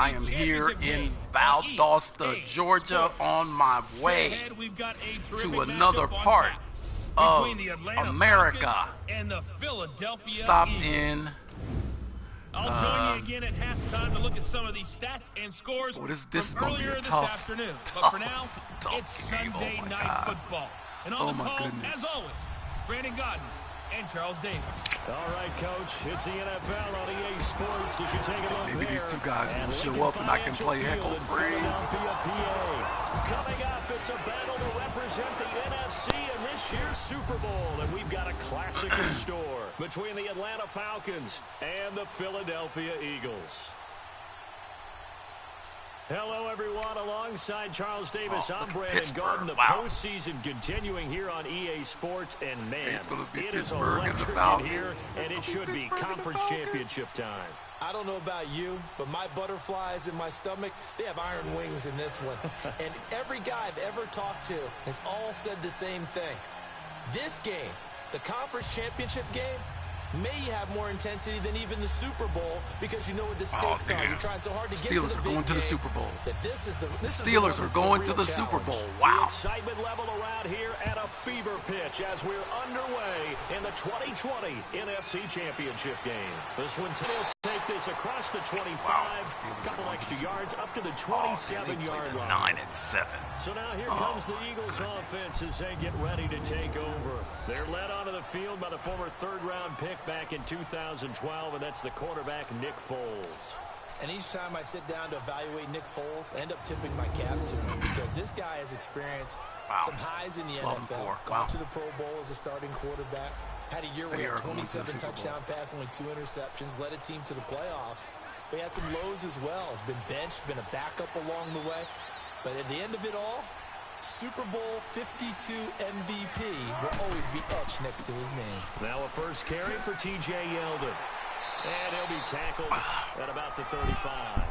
I am here in Valdosta, Georgia, on my way to another part of America. Stopped in. I'll join you again at halftime to look at some of these stats and scores This is from going to be earlier a this tough, afternoon. tough, But for now, tough it's game. Sunday Oh my Night God. Football. And on Oh the my call, goodness. as always, Brandon Godden and Charles Davis. All right, Coach, it's the NFL on EA Sports as you take a look. Maybe these two guys will show up and I can play heckle free. Coming up, it's a battle to represent the NFC in this year's Super Bowl, and we've got a classic in store between the Atlanta Falcons and the Philadelphia Eagles. Hello, everyone. Alongside Charles Davis, I'm Brandon Godden. The postseason continuing here on EA Sports, and man, it is electric in here, and it should be conference championship time. I don't know about you, but my butterflies in my stomach, they have iron wings in this one. And every guy I've ever talked to has all said the same thing. This game, the conference championship game, may have more intensity than even the Super Bowl because you know what the stakes are. You're trying so hard to get to the big game. Steelers are going to the Super Bowl. Steelers are going to the Super Bowl. Wow. The excitement level around here at a fever pitch as we're underway in the 2020 NFC Championship game. This one will take this across the 25, a couple extra yards up to the 27-yard line. 9-7. So now here comes the Eagles offense as they get ready to take over. They're led onto the field by the former third-round pick back in 2012, and that's the quarterback, Nick Foles. And each time I sit down to evaluate Nick Foles, I end up tipping my cap to him because this guy has experienced some highs in the NFL. Gone to the Pro Bowl as a starting quarterback. Had a year where he had 27 touchdown passes, only 2 interceptions, led a team to the playoffs. But he had some lows as well. Has been benched, been a backup along the way. But at the end of it all, Super Bowl 52 MVP will always be etched next to his name. Now a first carry for T.J. Yeldon. And he'll be tackled at about the 35.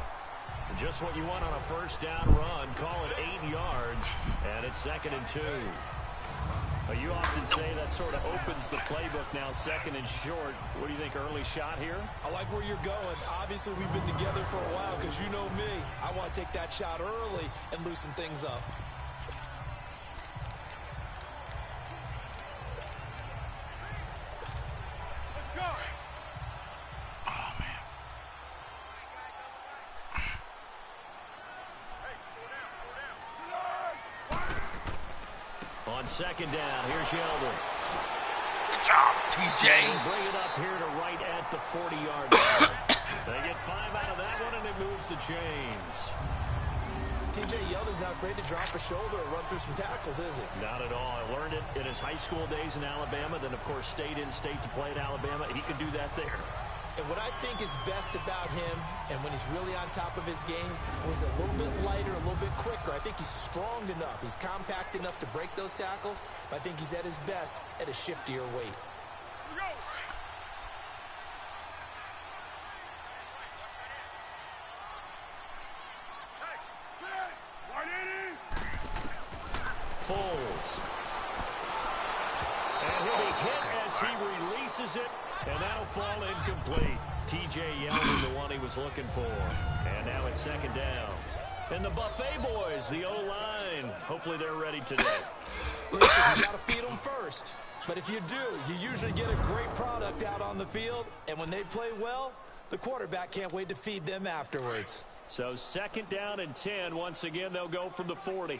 Just what you want on a first down run. Call it 8 yards. And it's 2nd and 2. You often say that sort of opens the playbook now, 2nd and short. What do you think, early shot here? I like where you're going. Obviously, we've been together for a while because you know me. I want to take that shot early and loosen things up. On 2nd down, here's Yeldon. Good job, TJ. Bring it up here to right at the 40-yard line. They get 5 out of that one, and it moves the chains. T.J. Yeldon's not afraid to drop a shoulder or run through some tackles, is he? Not at all. I learned it in his high school days in Alabama, then, of course, stayed in state to play at Alabama. He could do that there. And what I think is best about him, and when he's really on top of his game, when he's a little bit lighter, a little bit quicker. I think he's strong enough. He's compact enough to break those tackles. But I think he's at his best at a shiftier weight. Foles. And he'll be hit as he releases it. And that'll fall incomplete. T.J. Yeldon, the one he was looking for. And now it's 2nd down. And the Buffet boys, the O-line. Hopefully they're ready today. Listen, you got to feed them first. But if you do, you usually get a great product out on the field. And when they play well, the quarterback can't wait to feed them afterwards. So 2nd down and 10. Once again, they'll go from the 40.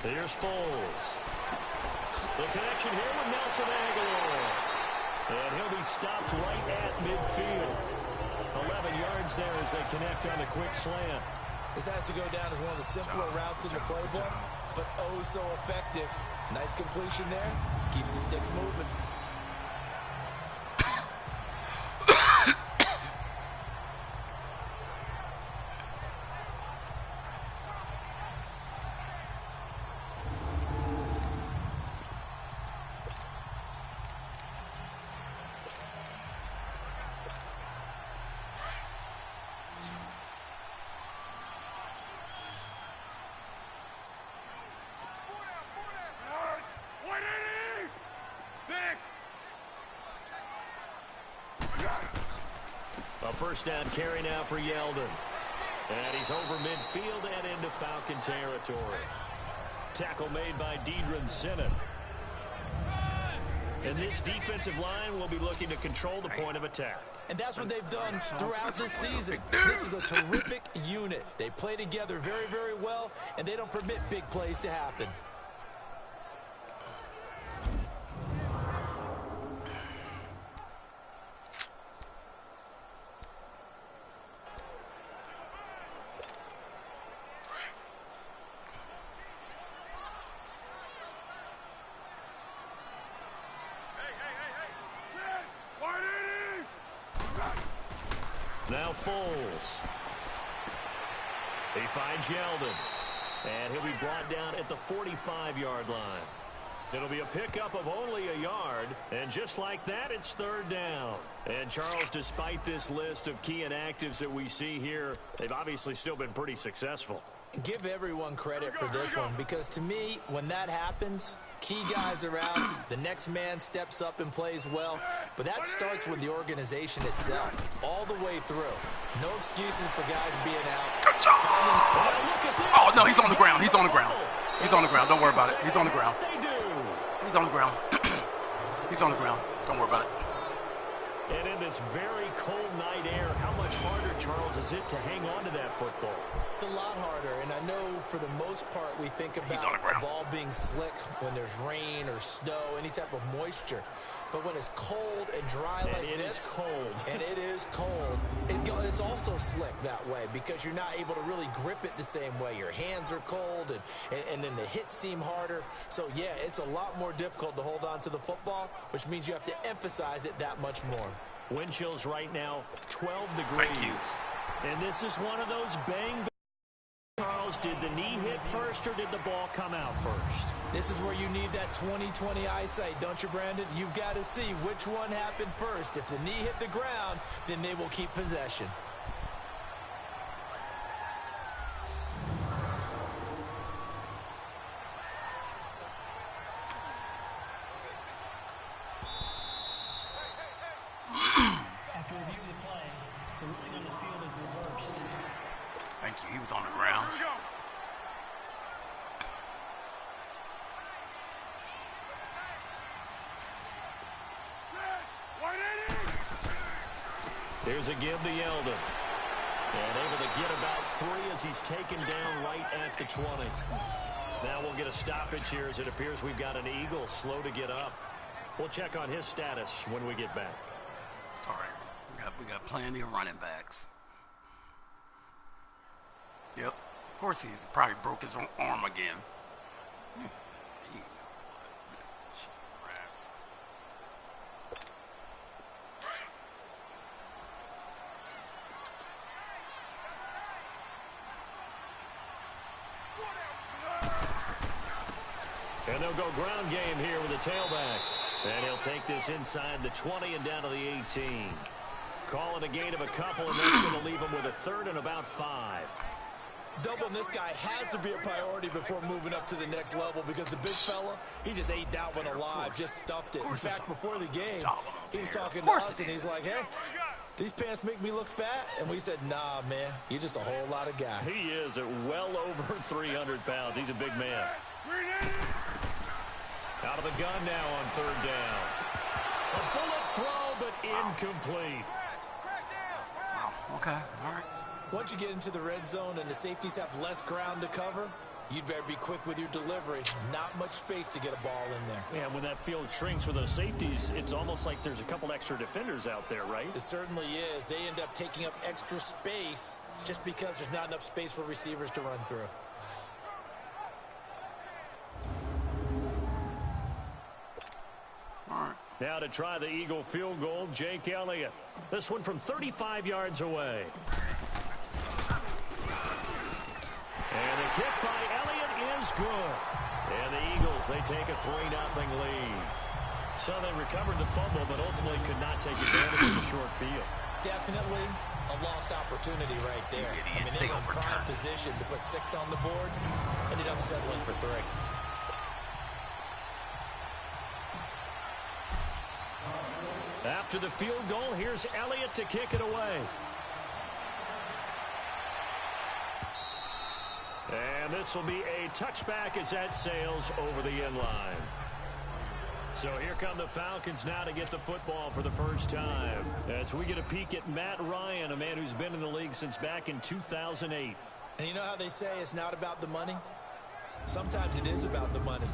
Here's Foles. The connection here with Nelson Aguilar. And he'll be stopped right at midfield. 11 yards there as they connect on the quick slant. This has to go down as one of the simpler routes in the playbook, but oh so effective. Nice completion there. Keeps the sticks moving. A first down carry now for Yeldon. And he's over midfield and into Falcon territory. Tackle made by Deidron Sinnott. And this defensive line will be looking to control the point of attack. And that's what they've done throughout this season. This is a terrific unit. They play together very, very well, and they don't permit big plays to happen. Now Foles. He finds Yeldon. And he'll be brought down at the 45-yard line. It'll be a pickup of only a yard. And just like that, it's third down. And Charles, despite this list of key inactives that we see here, they've obviously still been pretty successful. Give everyone credit for this one, because to me, when that happens, key guys are out, the next man steps up and plays well, but that starts with the organization itself, all the way through. No excuses for guys being out. Good job. Oh, no, he's on the ground. He's on the ground. He's on the ground. Don't worry about it. He's on the ground. He's on the ground. He's on the ground. Don't worry about it. And in this very cold night air, how much harder, Charles, is it to hang on to that football? It's a lot harder, and I know for the most part we think about the ball being slick when there's rain or snow, any type of moisture. But when it's cold and dry like this, and it is cold, it's also slick that way because you're not able to really grip it the same way. Your hands are cold, and then the hits seem harder. So, yeah, it's a lot more difficult to hold on to the football, which means you have to emphasize it that much more. Wind chills right now, 12 degrees. Thank you. And this is one of those bang. Charles, did the knee hit first or did the ball come out first? This is where you need that 20/20 eyesight, don't you, Brandon? You've got to see which one happened first. If the knee hit the ground, then they will keep possession. After review of the play, the ruling on the field is reversed. Thank you. He was on the ground. There's a give to Yeldon. And able to get about 3 as he's taken down right at the 20. Now we'll get a stoppage here as it appears we've got an Eagle slow to get up. We'll check on his status when we get back. It's all right. We got plenty of running backs. Yep. Of course he's probably broke his own arm again. Rats. And they'll go ground game here with a tailback. And he'll take this inside the 20 and down to the 18. Calling a gain of a couple, and that's going to leave him with a third and about 5. Doubling this guy has to be a priority before moving up to the next level because the big fella, he just ate that one alive, just stuffed it. In fact, before the game, he was talking to us, and he's like, hey, these pants make me look fat? And we said, nah, man, you're just a whole lot of guy. He is at well over 300 pounds. He's a big man. Out of the gun now on third down. A bullet throw, but incomplete. Wow. Okay. All right. Once you get into the red zone and the safeties have less ground to cover, you'd better be quick with your delivery. Not much space to get a ball in there. Yeah, when that field shrinks for those safeties, it's almost like there's a couple extra defenders out there, right? It certainly is. They end up taking up extra space just because there's not enough space for receivers to run through. All right. Now to try the Eagle field goal, Jake Elliott. This one from 35 yards away. And the kick by Elliott is good. And the Eagles, they take a 3-0 lead. So they recovered the fumble, but ultimately could not take advantage of the short field. Definitely a lost opportunity right there. I mean, they were in prime position to put 6 on the board. Ended up settling for 3. After the field goal, here's Elliott to kick it away. And this will be a touchback as that sails over the end line. So here come the Falcons now to get the football for the first time. As we get a peek at Matt Ryan, a man who's been in the league since back in 2008. And you know how they say it's not about the money? Sometimes it is about the money.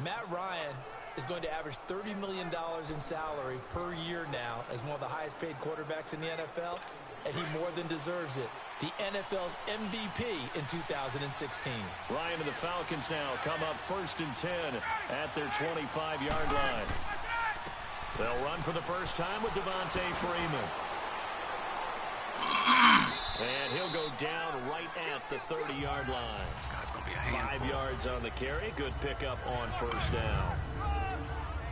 Matt Ryan is going to average $30 million in salary per year now as one of the highest paid quarterbacks in the NFL, and he more than deserves it. The NFL's MVP in 2016. Ryan and the Falcons now come up 1st and 10 at their 25-yard line. They'll run for the first time with Devontae Freeman. And he'll go down right at the 30-yard line. This guy's going to be a handful. 5 yards on the carry. Good pickup on first down.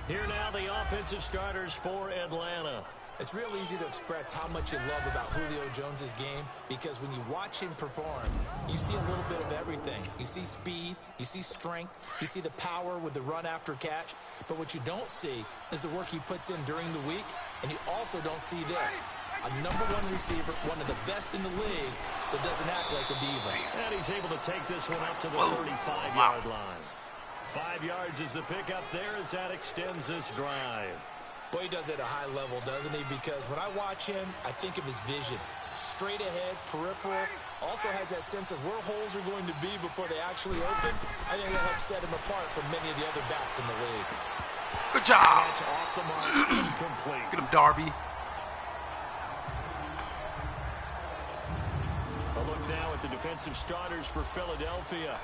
Here now the offensive starters for Atlanta. It's real easy to express how much you love about Julio Jones' game because when you watch him perform, you see a little bit of everything. You see speed, you see strength, you see the power with the run after catch. But what you don't see is the work he puts in during the week, and you also don't see this. A #1 receiver, one of the best in the league, that doesn't act like a diva. And he's able to take this one up to the 35-yard line. 5 yards is the pickup there as that extends this drive. Boy, he does it at a high level, doesn't he? Because when I watch him, I think of his vision. Straight ahead, peripheral. Also has that sense of where holes are going to be before they actually open. I think that helps set him apart from many of the other backs in the league. Good job. That's off the mark, incomplete. Get him, Darby. A look now at the defensive starters for Philadelphia.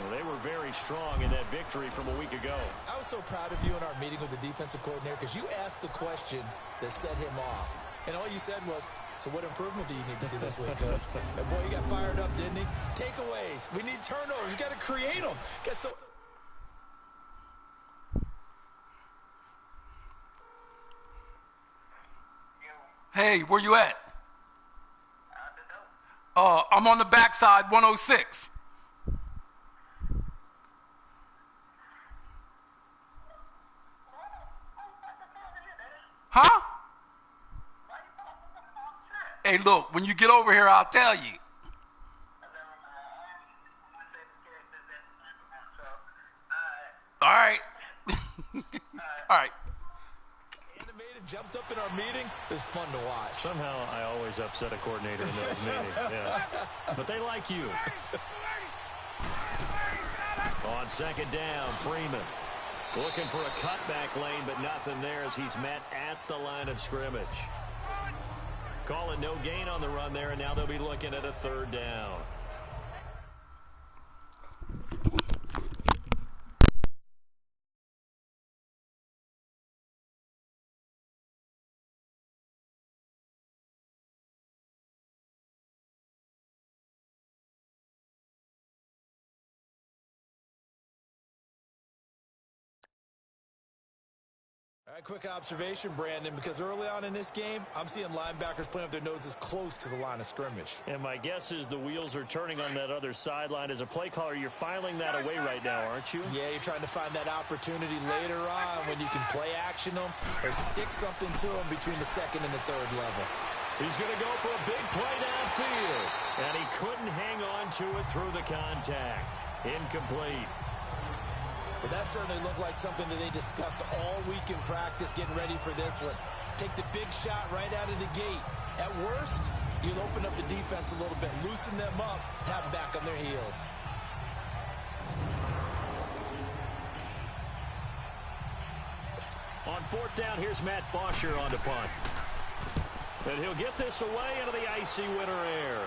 Well, they were very strong in that victory from a week ago. I was so proud of you in our meeting with the defensive coordinator because you asked the question that set him off. And all you said was, so what improvement do you need to see this week, Coach? And boy, he got fired up, didn't he? Takeaways. We need turnovers. You got to create them. Hey, where you at? I'm on the backside, 106. Huh? Hey, look, when you get over here, I'll tell you. All right. All right. Animated, jumped up in our meeting. It was fun to watch. Somehow I always upset a coordinator in those meetings. Yeah. But they like you. On 2nd down, Freeman. Looking for a cutback lane, but nothing there as he's met at the line of scrimmage. Calling no gain on the run there, and now they'll be looking at a 3rd down. All right, quick observation, Brandon, because early on in this game, I'm seeing linebackers playing with their noses close to the line of scrimmage. And my guess is the wheels are turning on that other sideline. As a play caller, you're filing that away right now, aren't you? Yeah, you're trying to find that opportunity later on when you can play action them or stick something to them between the 2nd and the 3rd level. He's going to go for a big play downfield, and he couldn't hang on to it through the contact. Incomplete. But that certainly looked like something that they discussed all week in practice getting ready for this one. Take the big shot right out of the gate. At worst, you'll open up the defense a little bit, loosen them up, have them back on their heels. On 4th down, here's Matt Bosher on the punt. And he'll get this away into the icy winter air.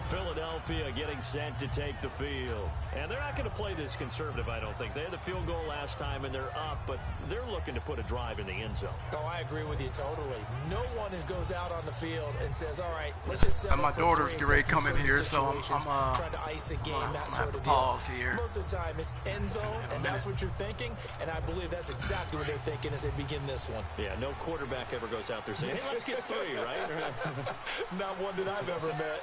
Philadelphia getting set to take the field. And they're not going to play this conservative, I don't think. They had the field goal last time, and they're up, but they're looking to put a drive in the end zone. Oh, I agree with you totally. No one goes out on the field and says, all right, let's just set and my daughter's getting ready to come in here, so I'm trying to ice a game, that sort of deal. Pause here. Most of the time, it's end zone, and that's what you're thinking, and I believe that's exactly what they're thinking as they begin this one. Yeah, no quarterback ever goes out there saying, hey, let's get 3, right? Not one that I've ever met.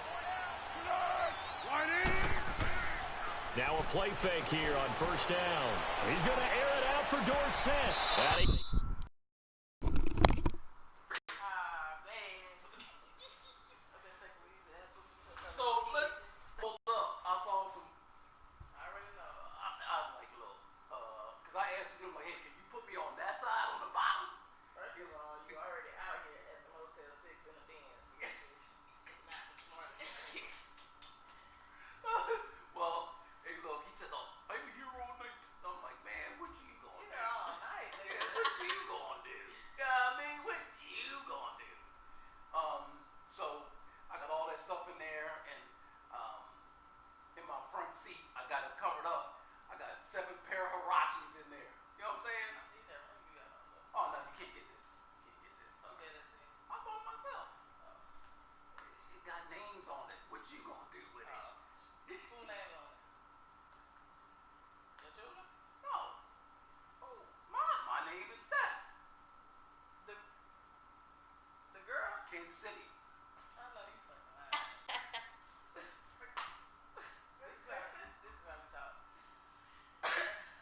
Now a play fake here on 1st down. He's going to air it out for Dorsett. front seat. I got it covered up. I got 7 pair of Huaraches in there. You know what I'm saying? Oh, no, you can't get this. You can't get this. Who gave it to you? I bought it myself. It got names on it. What you gonna do with it? Who name on it? Your children? No. Oh, my name is Steph. The girl? Kansas City. I know you fucking lying. This is how we talk.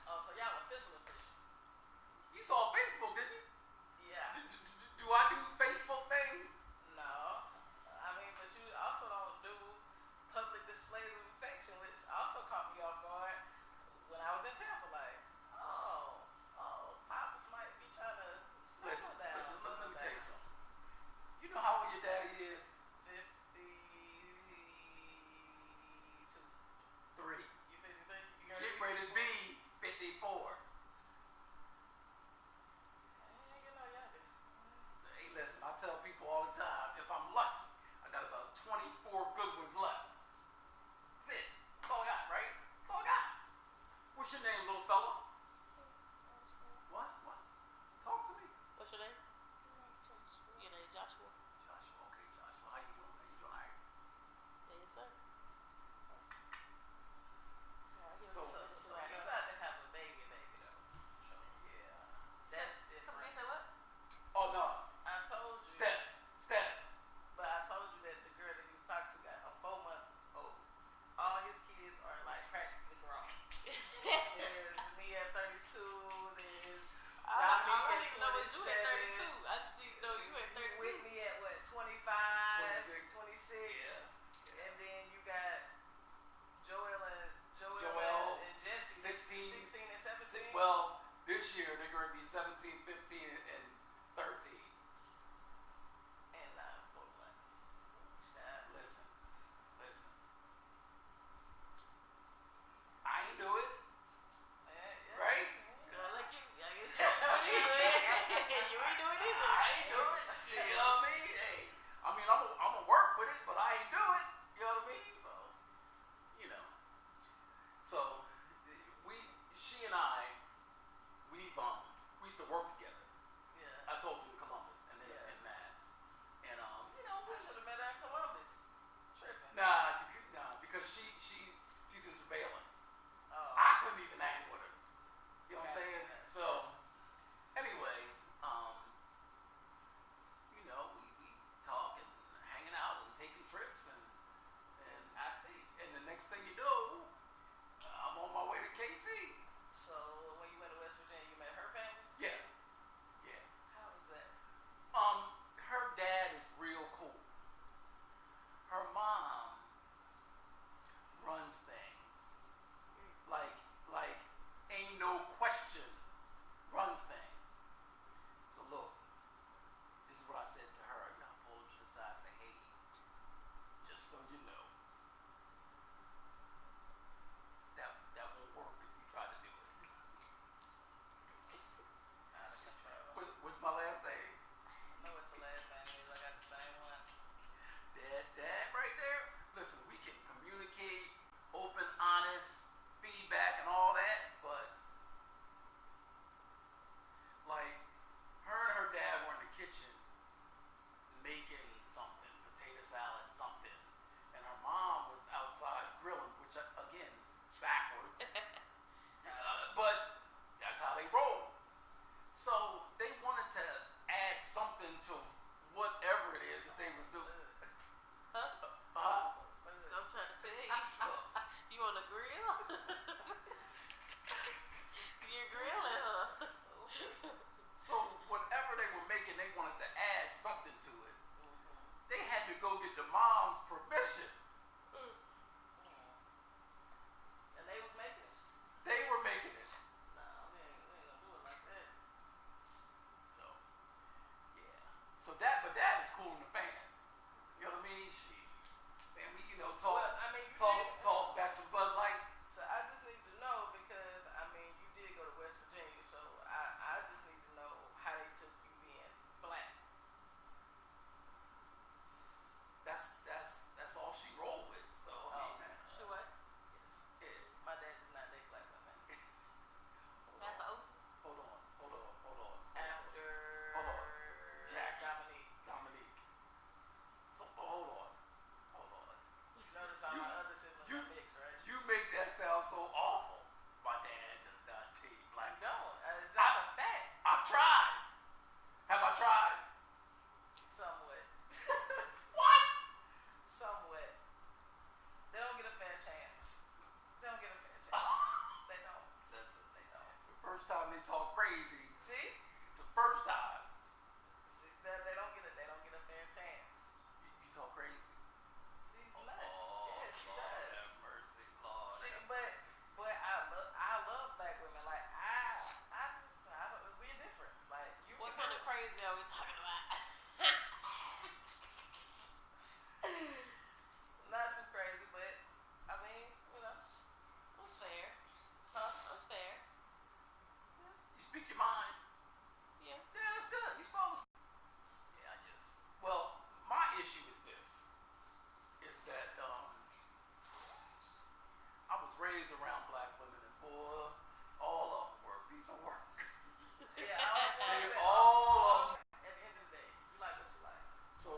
Oh, so y'all official. You saw Facebook, didn't you? Yeah. Do I do Facebook thing? No. I mean, but you also don't do public displays of affection, which also caught me off guard when I was in Tampa. Like, Pops might be trying to settle down. Listen, let me tell you something. You know how old your daddy is? 52. 3. You 53? You Get ready to be 54. You know, younger. Hey, listen, I tell people all the time, if I'm lucky, I got about 24 good ones left. That's it. That's all I got, right? That's all I got. What's your name, little fella? What? Talk to me. What's your name? Your name Joshua. Joshua, okay, Joshua. How you doing, man? You doing all right? Yes, sir. So you got to have a baby though. So, yeah. That's different. Somebody say what? Oh, no. I told you. Step. But I told you that the girl that he was talking to got a 4-month-old. All his kids are like practically grown. There's me at 32. There's I don't Dominique even know what you at 27. 32. I just need to know you at 32. Whitney at what? 25, 26. Yeah. And then you got Joel and Jesse. 16 and 17. Well, this year they're going to be 17, 15, and 13. And 4 months. Listen. I ain't do it. Yeah. Right? Girl, like you ain't doing either. I ain't do it. Shit, you know what I mean? Hey, I mean, I'm gonna work with it, but I ain't do it. You know what I mean? So, you know. So, she and I, we used to work together. Yeah. I told you in Columbus and then in Mass. And you know, I should have met her in Columbus. Tripping. Nah, because she's in surveillance. Oh. I couldn't even hang with her. You know what I'm saying? Gotcha. So, anyway, you know, we talk and hanging out and taking trips and I see. And the next thing you know, I'm on my way to KC. So when you went to West Virginia, you met her family? Yeah. How was that? Her dad is real cool. Her mom runs things. Like ain't no question runs things. So look, this is what I said to her. I pulled her to the side and said, hey, just so you know, that won't work if you try to do it. Out of control. What's my last name? I know what your last name is. I got the same one. Dad right there. Listen, we can communicate, open, honest, feedback and all that, but like her and her dad were in the kitchen making something, potato salad, something, and her mom was outside grilling, which again, backwards. But that's how they roll. So they wanted to add something to whatever it is that they was doing. I'm trying to tell you. You on the grill? You're grilling, huh? So whatever they were making, they wanted to add something to it. They had to go get the mom's permission. And they was making it? They were making it. No, we ain't gonna do it like that. So, yeah. So but that is cool in the fan. You know what I mean? Man, we, you know, toss back some Bud Lights. So I just first time they talk crazy. See? The first time. See, they don't get it. They don't get a fair chance. You talk crazy. She's nuts. Yeah, she does. Have mercy, Lord. But I love black women. Like we're different. Like you. What kind of crazy are we talking about? Not too crazy, but I mean, you know. That's fair. Huh? That's fair. You speak your mind. Yeah. Yeah, that's good. You're supposed to. Yeah, well, my issue is this. Is that I was raised around black women, and boy, all of them were a piece of work. Yeah, They all of them. At the end of the day, you like what you like. So,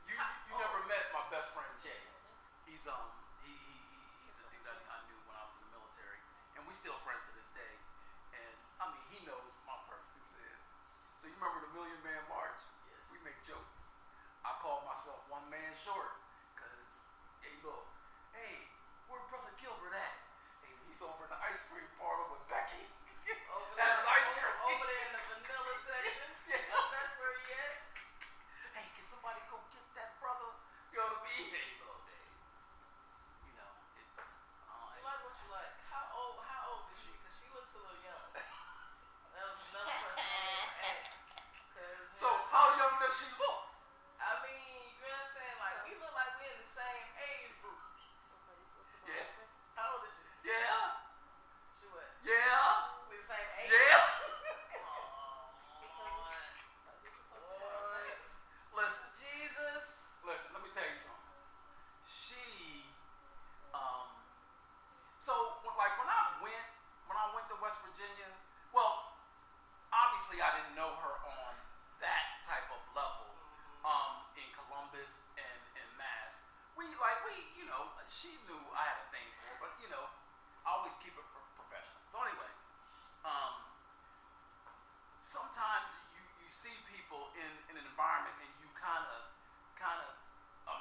you never met my best friend Jay. He's he's a dude I knew when I was in the military, and we still friends to this day. And I mean, he knows what my preference is. So you remember the Million Man March? Yes. We make jokes. I call myself one man short, cause hey look, hey, where Brother Gilbert at? Hey, he's over in the ice cream parlor with Becky. Over there in the vanilla section. Yeah. That's where he at. Hey, can somebody go get that brother? You know what I mean? Hey, look, Dave. You know, You like what you like. How old is she? Because she looks a little young. That was another question I wanted to ask. So how young does she look? I mean, you know what I'm saying? Like, we look like we're in the same age group. Yeah. How old is she? Yeah. She what? Yeah. We the same age? Yeah. What? Listen, Jesus. let me tell you something. She, so when I went to West Virginia, well, obviously I didn't know her on that type of level, in Columbus and in Mass. You know, she knew I had a thing for her, but you know, I always keep it professional. So anyway, sometimes you see people in an environment and you kind of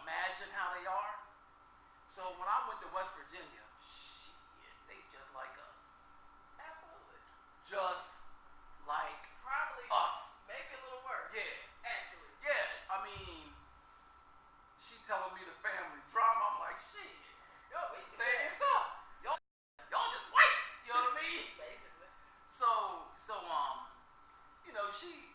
imagine how they are. So when I went to West Virginia, they just like us. Absolutely. Just like Probably us. maybe a little worse. Yeah. Actually. Yeah, I mean, she telling me the family drama. I'm like, shit, yo, we same stuff. Y'all just white. You know what I mean? Basically. So, you know, she